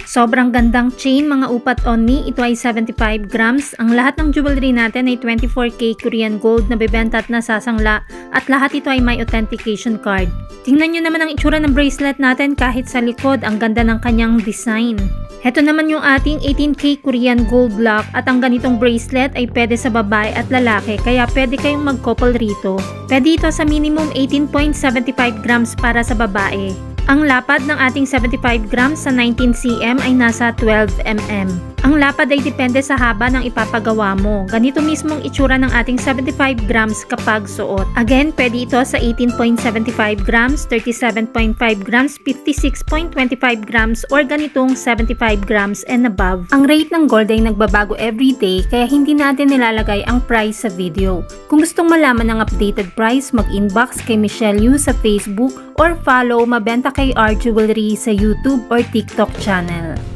Sobrang gandang chain mga upat only, ito ay 75 grams. Ang lahat ng jewelry natin ay 24K Korean gold na bebenta at nasasangla at lahat ito ay may authentication card. Tingnan nyo naman ang itsura ng bracelet natin kahit sa likod, ang ganda ng kanyang design. Heto naman yung ating 18K Korean gold lock at ang ganitong bracelet ay pwede sa babae at lalaki kaya pwede kayong mag-couple rito. Pwede ito sa minimum 18.75 grams para sa babae. Ang lapad ng ating 75 grams sa 19 cm ay nasa 12 mm. Ang lapad ay depende sa haba ng ipapagawa mo. Ganito mismong itsura ng ating 75 grams kapag suot. Again, pwede ito sa 18.75 grams, 37.5 grams, 56.25 grams, or ganitong 75 grams and above. Ang rate ng gold ay nagbabago everyday kaya hindi natin nilalagay ang price sa video. Kung gustong malaman ng updated price, mag-inbox kay Michelle Yu sa Facebook or follow Mabenta kay R Jewelry sa YouTube or TikTok channel.